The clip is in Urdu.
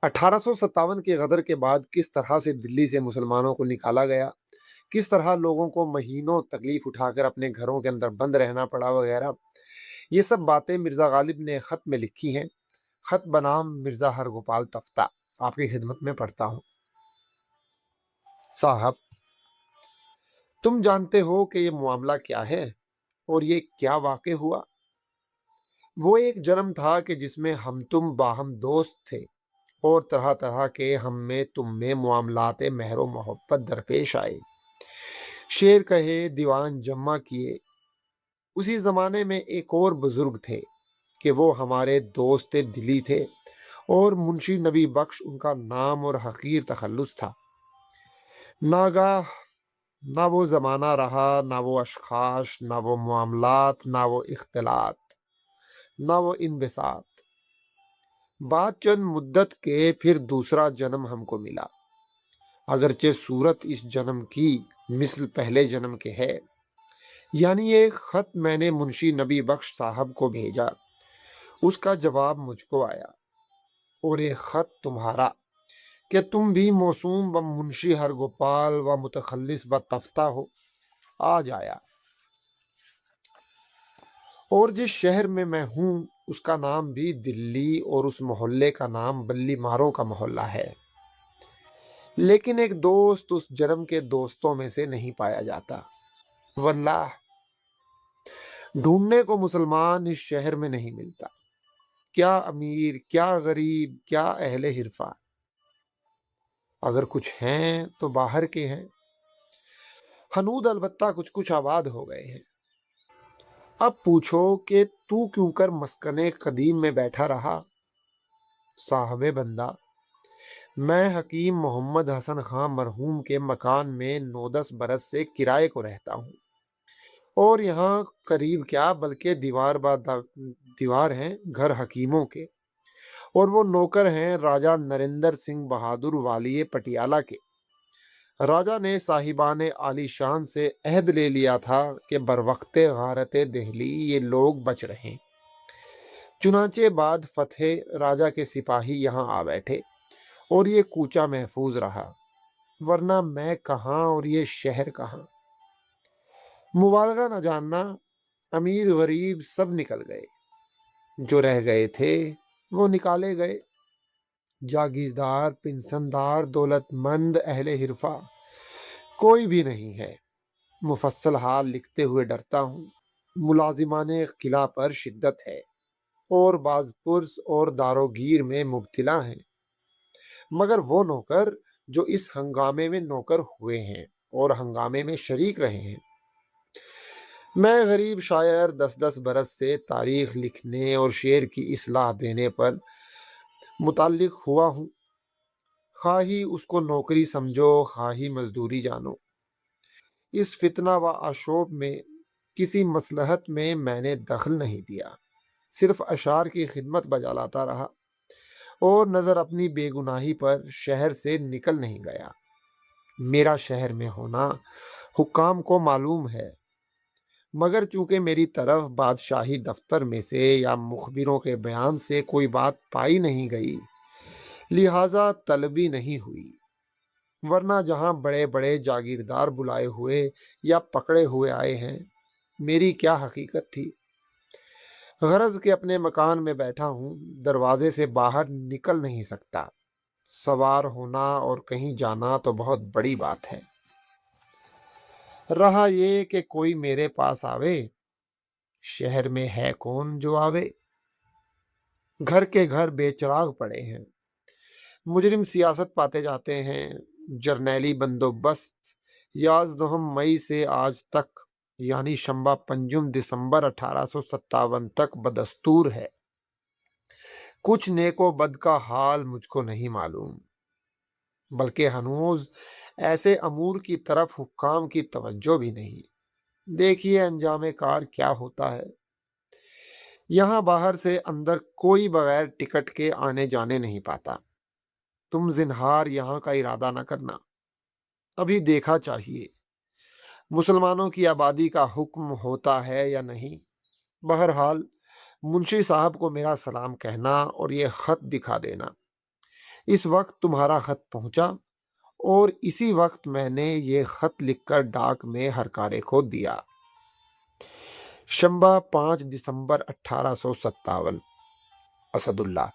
1857 کے غدر کے بعد کس طرح سے دلی سے مسلمانوں کو نکالا گیا، کس طرح لوگوں کو مہینوں تکلیف اٹھا کر اپنے گھروں کے اندر بند رہنا پڑا وغیرہ، یہ سب باتیں مرزا غالب نے خط میں لکھی ہیں۔ خط بنام مرزا ہرگوپال تفتہ، آپ کی خدمت میں پڑھتا ہوں۔ صاحب، تم جانتے ہو کہ یہ معاملہ کیا ہے اور یہ کیا واقع ہوا۔ وہ ایک جنم تھا کہ جس میں ہم تم باہم دوست تھے اور طرح طرح کے ہم میں تم میں معاملات مہر و محبت درپیش آئے، شعر کہے، دیوان جمع کیے۔ اسی زمانے میں ایک اور بزرگ تھے کہ وہ ہمارے دوست دلی تھے اور منشی نبی بخش ان کا نام اور حقیر تخلص تھا۔ ناگاہ نہ وہ زمانہ رہا، نہ وہ اشخاص، نہ وہ معاملات، نہ وہ اختلاط، نہ وہ انبساط۔ بعد چند مدت کے پھر دوسرا جنم ہم کو ملا، اگرچہ صورت اس جنم کی مثل پہلے جنم کے ہے۔ یعنی ایک خط میں نے منشی نبی بخش صاحب کو بھیجا، اس کا جواب مجھ کو آیا، اور ایک خط تمہارا کہ تم بھی موسوم و منشی ہرگوپال و متخلص و تفتہ ہو، آج آیا۔ اور جس شہر میں میں ہوں اس کا نام بھی دلی اور اس محلے کا نام بلی ماروں کا محلہ ہے، لیکن ایک دوست اس جنم کے دوستوں میں سے نہیں پایا جاتا۔ واللہ ڈھونڈنے کو مسلمان اس شہر میں نہیں ملتا، کیا امیر، کیا غریب، کیا اہل حرفہ۔ اگر کچھ ہیں تو باہر کے ہیں، ہنود البتہ کچھ کچھ آباد ہو گئے ہیں۔ اب پوچھو کہ تو کیوں کر مسکن قدیم میں بیٹھا رہا۔ صاحب بندہ، میں حکیم محمد حسن خان مرحوم کے مکان میں 9-10 برس سے کرائے کو رہتا ہوں، اور یہاں قریب کیا بلکہ دیوار با دیوار ہیں گھر حکیموں کے، اور وہ نوکر ہیں راجہ نریندر سنگھ بہادر والی پٹیالہ کے۔ راجہ نے صاحبان عالی شان سے عہد لے لیا تھا کہ بروقت غارت دہلی یہ لوگ بچ رہیں۔ چنانچہ بعد فتح راجہ کے سپاہی یہاں آ بیٹھے اور یہ کوچہ محفوظ رہا، ورنہ میں کہاں اور یہ شہر کہاں۔ مبالغہ نہ جاننا، امیر غریب سب نکل گئے، جو رہ گئے تھے وہ نکالے گئے۔ جاگیردار، پنسندار، دولت مند، اہل حرفہ کوئی بھی نہیں ہے۔ مفصل حال لکھتے ہوئے ڈرتا ہوں۔ ملازمان قلعہ پر شدت ہے اور بعض پرس اور داروگیر میں مبتلا ہیں، مگر وہ نوکر جو اس ہنگامے میں نوکر ہوئے ہیں اور ہنگامے میں شریک رہے ہیں۔ میں غریب شاعر 10-10 برس سے تاریخ لکھنے اور شعر کی اصلاح دینے پر متعلق ہوا ہوں، خواہی اس کو نوکری سمجھو، خواہی مزدوری جانو۔ اس فتنہ و آشوب میں کسی مصلحت میں نے دخل نہیں دیا، صرف اشعار کی خدمت بجا لاتا رہا اور نظر اپنی بے گناہی پر شہر سے نکل نہیں گیا۔ میرا شہر میں ہونا حکام کو معلوم ہے، مگر چونکہ میری طرف بادشاہی دفتر میں سے یا مخبروں کے بیان سے کوئی بات پائی نہیں گئی، لہٰذا طلبی نہیں ہوئی، ورنہ جہاں بڑے بڑے جاگیردار بلائے ہوئے یا پکڑے ہوئے آئے ہیں، میری کیا حقیقت تھی۔ غرض کہ اپنے مکان میں بیٹھا ہوں، دروازے سے باہر نکل نہیں سکتا۔ سوار ہونا اور کہیں جانا تو بہت بڑی بات ہے، رہا یہ کہ کوئی میرے پاس آوے، شہر میں ہے کون جو آوے۔ گھر کے گھر بے چراغ پڑے ہیں، مجرم سیاست پاتے جاتے ہیں، جرنیلی بندوبست 11 مئی سے آج تک یعنی شنبہ پنجم دسمبر 1857 تک بدستور ہے۔ کچھ نیک و بد کا حال مجھ کو نہیں معلوم، بلکہ ہنوز ایسے امور کی طرف حکام کی توجہ بھی نہیں۔ دیکھیے انجام کار کیا ہوتا ہے۔ یہاں باہر سے اندر کوئی بغیر ٹکٹ کے آنے جانے نہیں پاتا۔ تم زنہار یہاں کا ارادہ نہ کرنا، ابھی دیکھا چاہیے مسلمانوں کی آبادی کا حکم ہوتا ہے یا نہیں۔ بہرحال منشی صاحب کو میرا سلام کہنا اور یہ خط دکھا دینا، اس وقت تمہارا خط پہنچا اور اسی وقت میں نے یہ خط لکھ کر ڈاک میں ہرکارے کو دیا۔ شنبہ 5 دسمبر 1857۔ اسد اللہ۔